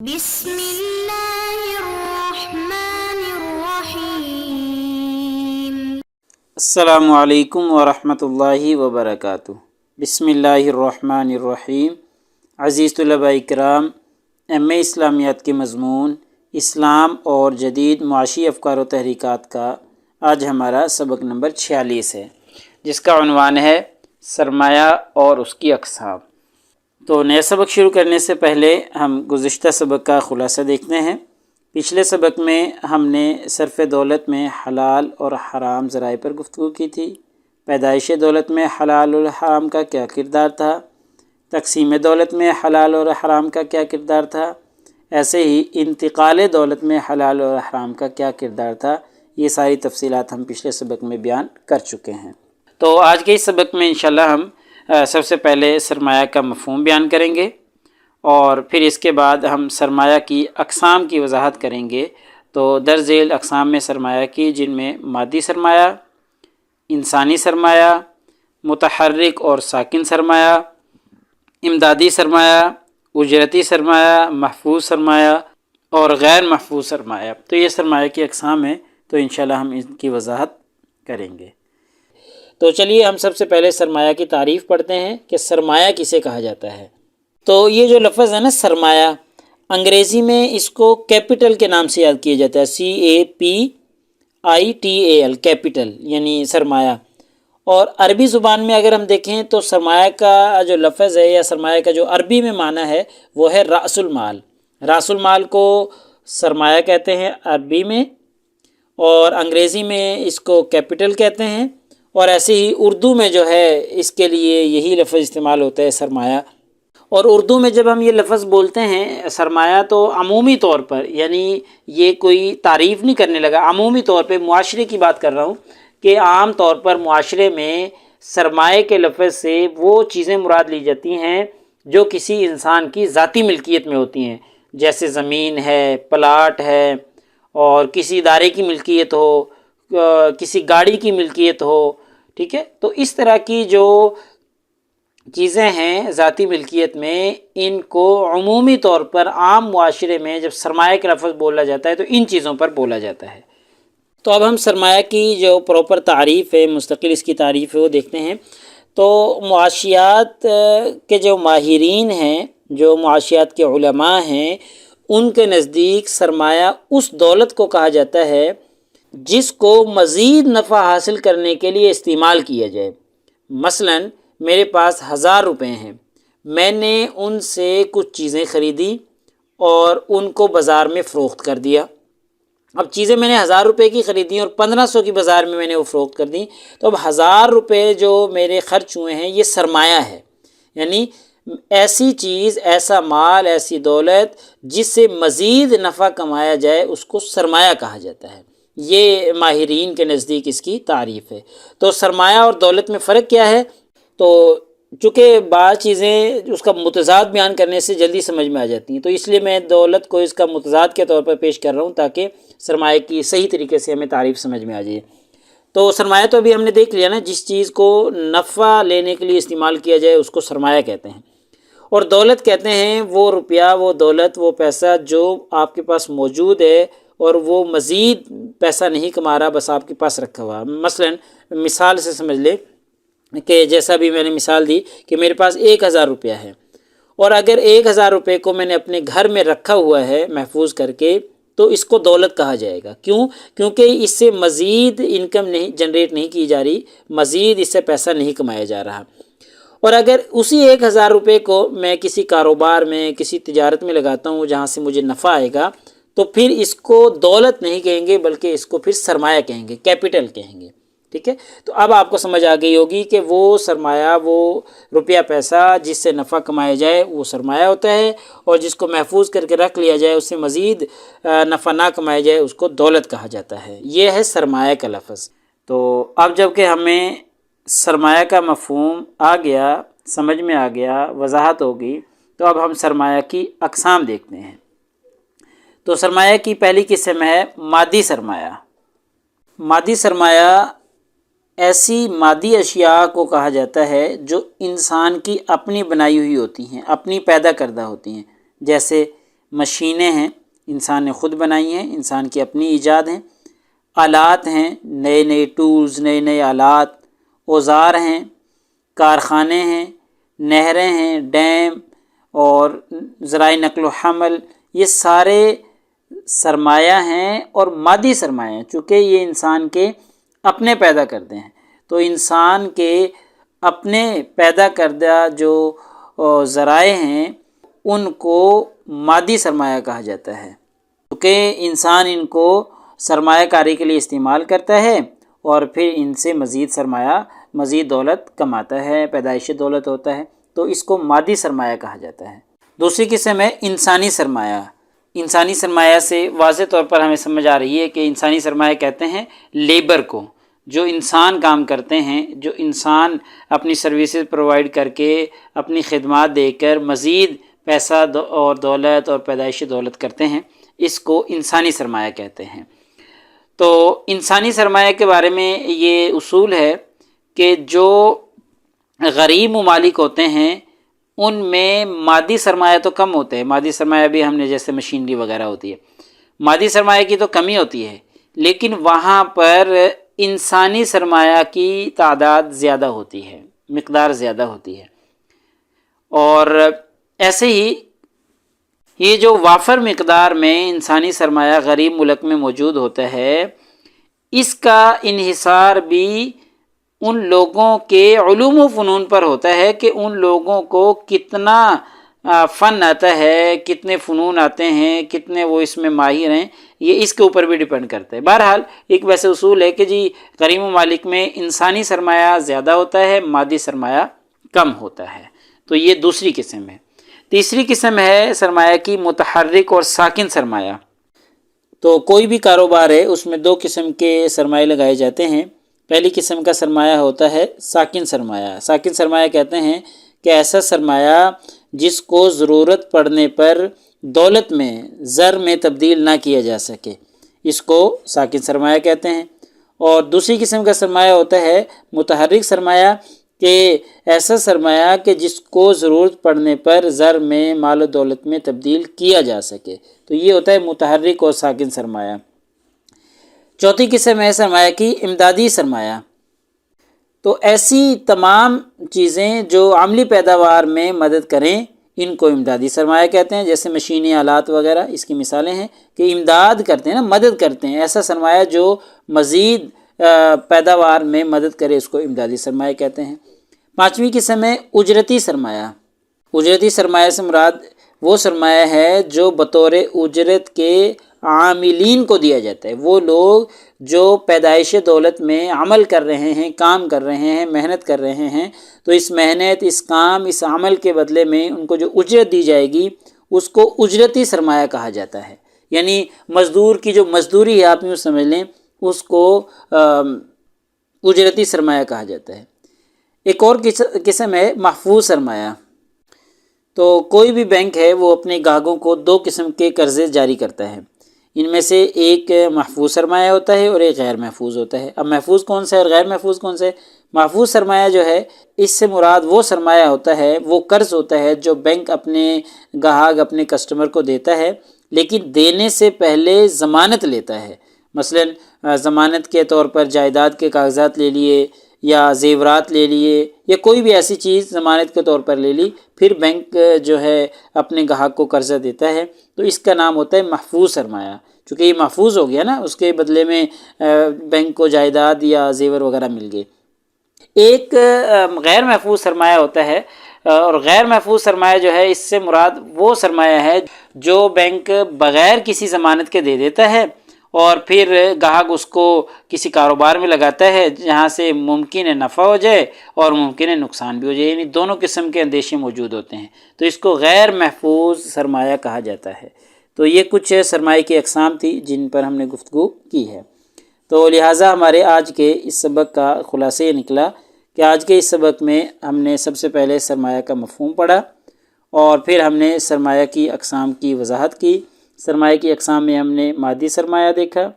بسم اللہ الرحمن الرحیم۔ السلام علیکم ورحمۃ اللہ وبرکاتہ۔ بسم اللہ الرحمن الرحیم۔ عزیز طلباء اکرام، ایم اے اسلامیات کے مضمون اسلام اور جدید معاشی افکار و تحریکات کا آج ہمارا سبق نمبر 46 ہے، جس کا عنوان ہے سرمایہ اور اس کی اقسام۔ تو نیا سبق شروع کرنے سے پہلے ہم گزشتہ سبق کا خلاصہ دیکھتے ہیں۔ پچھلے سبق میں ہم نے صرف دولت میں حلال اور حرام ذرائع پر گفتگو کی تھی۔ پیدائش دولت میں حلال اور حرام کا کیا کردار تھا، تقسیم دولت میں حلال اور حرام کا کیا کردار تھا، ایسے ہی انتقال دولت میں حلال اور حرام کا کیا کردار تھا۔ یہ ساری تفصیلات ہم پچھلے سبق میں بیان کر چکے ہیں۔ تو آج کے اس سبق میں انشاءاللہ ہم سب سے پہلے سرمایہ کا مفہوم بیان کریں گے، اور پھر اس کے بعد ہم سرمایہ کی اقسام کی وضاحت کریں گے۔ تو درج ذیل اقسام میں سرمایہ کی، جن میں مادی سرمایہ، انسانی سرمایہ، متحرک اور ساکن سرمایہ، امدادی سرمایہ، اجرتی سرمایہ، محفوظ سرمایہ اور غیر محفوظ سرمایہ، تو یہ سرمایہ کی اقسام ہیں۔ تو انشاءاللہ ہم ان کی وضاحت کریں گے۔ تو چلیے ہم سب سے پہلے سرمایہ کی تعریف پڑھتے ہیں کہ سرمایہ کسے کہا جاتا ہے۔ تو یہ جو لفظ ہے نا سرمایہ، انگریزی میں اس کو کیپٹل کے نام سے یاد کیا جاتا ہے، CAPITAL، کیپٹل یعنی سرمایہ۔ اور عربی زبان میں اگر ہم دیکھیں تو سرمایہ کا جو لفظ ہے یا سرمایہ کا جو عربی میں معنی ہے وہ ہے رأس المال۔ رأس المال کو سرمایہ کہتے ہیں عربی میں، اور انگریزی میں اس کو کیپٹل کہتے ہیں، اور ایسے ہی اردو میں جو ہے اس کے لیے یہی لفظ استعمال ہوتا ہے سرمایہ۔ اور اردو میں جب ہم یہ لفظ بولتے ہیں سرمایہ، تو عمومی طور پر، یعنی یہ کوئی تعریف نہیں کرنے لگا، عمومی طور پہ معاشرے کی بات کر رہا ہوں کہ عام طور پر معاشرے میں سرمایہ کے لفظ سے وہ چیزیں مراد لی جاتی ہیں جو کسی انسان کی ذاتی ملکیت میں ہوتی ہیں، جیسے زمین ہے، پلاٹ ہے، اور کسی ادارے کی ملکیت ہو، کسی گاڑی کی ملکیت ہو، ٹھیک ہے۔ تو اس طرح کی جو چیزیں ہیں ذاتی ملکیت میں، ان کو عمومی طور پر عام معاشرے میں جب سرمایہ کا لفظ بولا جاتا ہے تو ان چیزوں پر بولا جاتا ہے۔ تو اب ہم سرمایہ کی جو پراپر تعریف ہے، مستقل اس کی تعریف ہے، وہ دیکھتے ہیں۔ تو معاشیات کے جو ماہرین ہیں، جو معاشیات کے علماء ہیں، ان کے نزدیک سرمایہ اس دولت کو کہا جاتا ہے جس کو مزید نفع حاصل کرنے کے لیے استعمال کیا جائے۔ مثلاً میرے پاس 1000 روپے ہیں، میں نے ان سے کچھ چیزیں خریدی اور ان کو بازار میں فروخت کر دیا۔ اب چیزیں میں نے 1000 روپے کی خریدی اور 1500 کی بازار میں نے وہ فروخت کر دی، تو اب 1000 روپے جو میرے خرچ ہوئے ہیں یہ سرمایہ ہے، یعنی ایسی چیز، ایسا مال، ایسی دولت جس سے مزید نفع کمایا جائے اس کو سرمایہ کہا جاتا ہے۔ یہ ماہرین کے نزدیک اس کی تعریف ہے۔ تو سرمایہ اور دولت میں فرق کیا ہے؟ تو چونکہ بعض چیزیں اس کا متضاد بیان کرنے سے جلدی سمجھ میں آ جاتی ہیں، تو اس لیے میں دولت کو اس کا متضاد کے طور پر پیش کر رہا ہوں تاکہ سرمایہ کی صحیح طریقے سے ہمیں تعریف سمجھ میں آ جائے۔ تو سرمایہ تو ابھی ہم نے دیکھ لیا نا، جس چیز کو نفع لینے کے لیے استعمال کیا جائے اس کو سرمایہ کہتے ہیں۔ اور دولت کہتے ہیں وہ روپیہ، وہ دولت، وہ پیسہ جو آپ کے پاس موجود ہے اور وہ مزید پیسہ نہیں کما رہا، بس آپ کے پاس رکھا ہوا۔ مثلاً مثال سے سمجھ لیں کہ جیسا بھی میں نے مثال دی کہ میرے پاس 1000 روپیہ ہے، اور اگر 1000 روپے کو میں نے اپنے گھر میں رکھا ہوا ہے محفوظ کر کے، تو اس کو دولت کہا جائے گا۔ کیوں؟ کیونکہ اس سے مزید انکم نہیں جنریٹ نہیں کی جا رہی، مزید اس سے پیسہ نہیں کمایا جا رہا۔ اور اگر اسی 1000 روپے کو میں کسی کاروبار میں، کسی تجارت میں لگاتا ہوں جہاں سے مجھے نفع آئے گا، تو پھر اس کو دولت نہیں کہیں گے بلکہ اس کو پھر سرمایہ کہیں گے، کیپٹل کہیں گے، ٹھیک ہے۔ تو اب آپ کو سمجھ آ گئی ہوگی کہ وہ سرمایہ، وہ روپیہ پیسہ جس سے نفع کمایا جائے وہ سرمایہ ہوتا ہے، اور جس کو محفوظ کر کے رکھ لیا جائے، اس سے مزید نفع نہ کمایا جائے، اس کو دولت کہا جاتا ہے۔ یہ ہے سرمایہ کا لفظ۔ تو اب جب کہ ہمیں سرمایہ کا مفہوم آ گیا، سمجھ میں آ گیا، وضاحت ہوگی، تو اب ہم سرمایہ کی اقسام دیکھتے ہیں۔ تو سرمایہ کی پہلی قسم ہے مادی سرمایہ۔ مادی سرمایہ ایسی مادی اشیاء کو کہا جاتا ہے جو انسان کی اپنی بنائی ہوئی ہوتی ہیں، اپنی پیدا کردہ ہوتی ہیں، جیسے مشینیں ہیں انسان نے خود بنائی ہیں، انسان کی اپنی ایجاد ہیں، آلات ہیں، نئے نئے ٹولز، نئے نئے آلات، اوزار ہیں، کارخانے ہیں، نہریں ہیں، ڈیم اور ذرائع نقل و حمل، یہ سارے سرمایہ ہیں اور مادی سرمایہ ہیں، چونکہ یہ انسان کے اپنے پیدا کرتے ہیں۔ تو انسان کے اپنے پیدا کردہ جو ذرائع ہیں ان کو مادی سرمایہ کہا جاتا ہے، کیونکہ انسان ان کو سرمایہ کاری کے لیے استعمال کرتا ہے اور پھر ان سے مزید سرمایہ، مزید دولت کماتا ہے، پیدائشی دولت ہوتا ہے، تو اس کو مادی سرمایہ کہا جاتا ہے۔ دوسری قسم ہے انسانی سرمایہ۔ انسانی سرمایہ سے واضح طور پر ہمیں سمجھ آ رہی ہے کہ انسانی سرمایہ کہتے ہیں لیبر کو، جو انسان کام کرتے ہیں، جو انسان اپنی سروسز پرووائڈ کر کے، اپنی خدمات دے کر مزید پیسہ اور دولت اور پیدائشی دولت کرتے ہیں، اس کو انسانی سرمایہ کہتے ہیں۔ تو انسانی سرمایہ کے بارے میں یہ اصول ہے کہ جو غریب ممالک ہوتے ہیں ان میں مادی سرمایہ تو کم ہوتے ہیں، مادی سرمایہ بھی ہم نے جیسے مشینری وغیرہ ہوتی ہے، مادی سرمایہ کی تو کمی ہوتی ہے، لیکن وہاں پر انسانی سرمایہ کی تعداد زیادہ ہوتی ہے، مقدار زیادہ ہوتی ہے۔ اور ایسے ہی یہ جو وافر مقدار میں انسانی سرمایہ غریب ملک میں موجود ہوتا ہے، اس کا انحصار بھی ان لوگوں کے علوم و فنون پر ہوتا ہے کہ ان لوگوں کو کتنا فن آتا ہے، کتنے فنون آتے ہیں، کتنے وہ اس میں ماہر ہیں، یہ اس کے اوپر بھی ڈیپینڈ کرتا ہے۔ بہرحال ایک ویسے اصول ہے کہ جی غریب ممالک میں انسانی سرمایہ زیادہ ہوتا ہے، مادی سرمایہ کم ہوتا ہے۔ تو یہ دوسری قسم ہے۔ تیسری قسم ہے سرمایہ کی متحرک اور ساکن سرمایہ۔ تو کوئی بھی کاروبار ہے اس میں دو قسم کے سرمایہ لگائے جاتے ہیں۔ پہلی قسم کا سرمایہ ہوتا ہے ساکن سرمایہ۔ ساکن سرمایہ کہتے ہیں کہ ایسا سرمایہ جس کو ضرورت پڑنے پر دولت میں، زر میں تبدیل نہ کیا جا سکے، اس کو ساکن سرمایہ کہتے ہیں۔ اور دوسری قسم کا سرمایہ ہوتا ہے متحرک سرمایہ، کہ ایسا سرمایہ کہ جس کو ضرورت پڑنے پر زر میں، مال و دولت میں تبدیل کیا جا سکے، تو یہ ہوتا ہے متحرک اور ساکن سرمایہ۔ چوتھی قسم ہے سرمایہ کی امدادی سرمایہ۔ تو ایسی تمام چیزیں جو عملی پیداوار میں مدد کریں ان کو امدادی سرمایہ کہتے ہیں، جیسے مشینی آلات وغیرہ اس کی مثالیں ہیں کہ امداد کرتے ہیں نا، مدد کرتے ہیں۔ ایسا سرمایہ جو مزید پیداوار میں مدد کرے اس کو امدادی سرمایہ کہتے ہیں۔ پانچویں قسم ہے اجرتی سرمایہ۔ اجرتی سرمایہ سے مراد وہ سرمایہ ہے جو بطور اجرت کے عاملین کو دیا جاتا ہے، وہ لوگ جو پیدائش دولت میں عمل کر رہے ہیں، کام کر رہے ہیں، محنت کر رہے ہیں، تو اس محنت، اس کام، اس عمل کے بدلے میں ان کو جو اجرت دی جائے گی اس کو اجرتی سرمایہ کہا جاتا ہے۔ یعنی مزدور کی جو مزدوری ہے آپ یوں سمجھ لیں، اس کو اجرتی سرمایہ کہا جاتا ہے۔ ایک اور قسم ہے محفوظ سرمایہ۔ تو کوئی بھی بینک ہے وہ اپنے گاہکوں کو دو قسم کے قرضے جاری کرتا ہے، ان میں سے ایک محفوظ سرمایہ ہوتا ہے اور ایک غیر محفوظ ہوتا ہے۔ اب محفوظ کون سا ہے اور غیر محفوظ کون سا ہے؟ محفوظ سرمایہ جو ہے اس سے مراد وہ سرمایہ ہوتا ہے، وہ قرض ہوتا ہے جو بینک اپنے گاہک، اپنے کسٹمر کو دیتا ہے، لیکن دینے سے پہلے ضمانت لیتا ہے۔ مثلا ضمانت کے طور پر جائیداد کے کاغذات لے لیے یا زیورات لے لیے یا کوئی بھی ایسی چیز ضمانت کے طور پر لے لی، پھر بینک جو ہے اپنے گاہک کو قرضہ دیتا ہے، تو اس کا نام ہوتا ہے محفوظ سرمایہ۔ چونکہ یہ محفوظ ہو گیا نا، اس کے بدلے میں بینک کو جائیداد یا زیور وغیرہ مل گئے۔ ایک غیر محفوظ سرمایہ ہوتا ہے، اور غیر محفوظ سرمایہ جو ہے اس سے مراد وہ سرمایہ ہے جو بینک بغیر کسی ضمانت کے دے دیتا ہے اور پھر گاہک اس کو کسی کاروبار میں لگاتا ہے جہاں سے ممکن ہے نفع ہو جائے اور ممکن ہے نقصان بھی ہو جائے، یعنی دونوں قسم کے اندیشے موجود ہوتے ہیں، تو اس کو غیر محفوظ سرمایہ کہا جاتا ہے۔ تو یہ کچھ سرمایہ کی اقسام تھی جن پر ہم نے گفتگو کی ہے۔ تو لہٰذا ہمارے آج کے اس سبق کا خلاصہ یہ نکلا کہ آج کے اس سبق میں ہم نے سب سے پہلے سرمایہ کا مفہوم پڑھا اور پھر ہم نے سرمایہ کی اقسام کی وضاحت کی۔ سرمایہ کی اقسام میں ہم نے مادی سرمایہ دیکھا،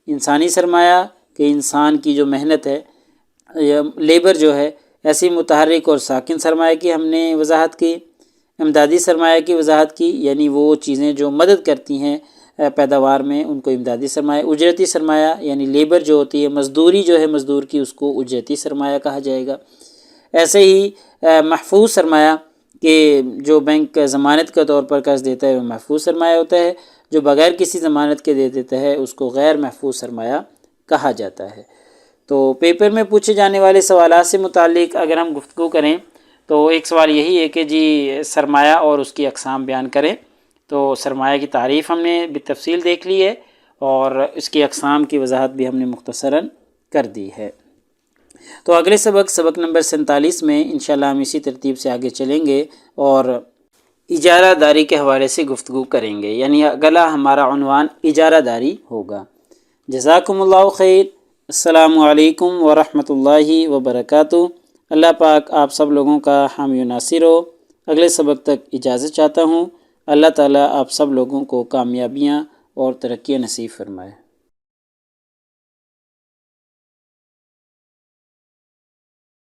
انسانی سرمایہ کہ انسان کی جو محنت ہے، لیبر جو ہے، ایسی متحرک اور ساکن سرمایہ کی ہم نے وضاحت کی، امدادی سرمایہ کی وضاحت کی، یعنی وہ چیزیں جو مدد کرتی ہیں پیداوار میں، ان کو امدادی سرمایہ۔ اجرتی سرمایہ یعنی لیبر جو ہوتی ہے، مزدوری جو ہے مزدور کی، اس کو اجرتی سرمایہ کہا جائے گا۔ ایسے ہی محفوظ سرمایہ کہ جو بینک ضمانت کے طور پر قرض دیتا ہے وہ محفوظ سرمایہ ہوتا ہے، جو بغیر کسی ضمانت کے دے دیتا ہے اس کو غیر محفوظ سرمایہ کہا جاتا ہے۔ تو پیپر میں پوچھے جانے والے سوالات سے متعلق اگر ہم گفتگو کریں تو ایک سوال یہی ہے کہ جی سرمایہ اور اس کی اقسام بیان کریں۔ تو سرمایہ کی تعریف ہم نے بالتفصیل دیکھ لی ہے اور اس کی اقسام کی وضاحت بھی ہم نے مختصراً کر دی ہے۔ تو اگلے سبق نمبر 47 میں انشاءاللہ ہم اسی ترتیب سے آگے چلیں گے اور اجارہ داری کے حوالے سے گفتگو کریں گے، یعنی اگلا ہمارا عنوان اجارہ داری ہوگا۔ جزاکم اللہ خیر۔ السلام علیکم ورحمۃ اللہ وبرکاتہ۔ اللہ پاک آپ سب لوگوں کا حامی و ناصر ہو۔ اگلے سبق تک اجازت چاہتا ہوں۔ اللہ تعالیٰ آپ سب لوگوں کو کامیابیاں اور ترقی نصیب فرمائے۔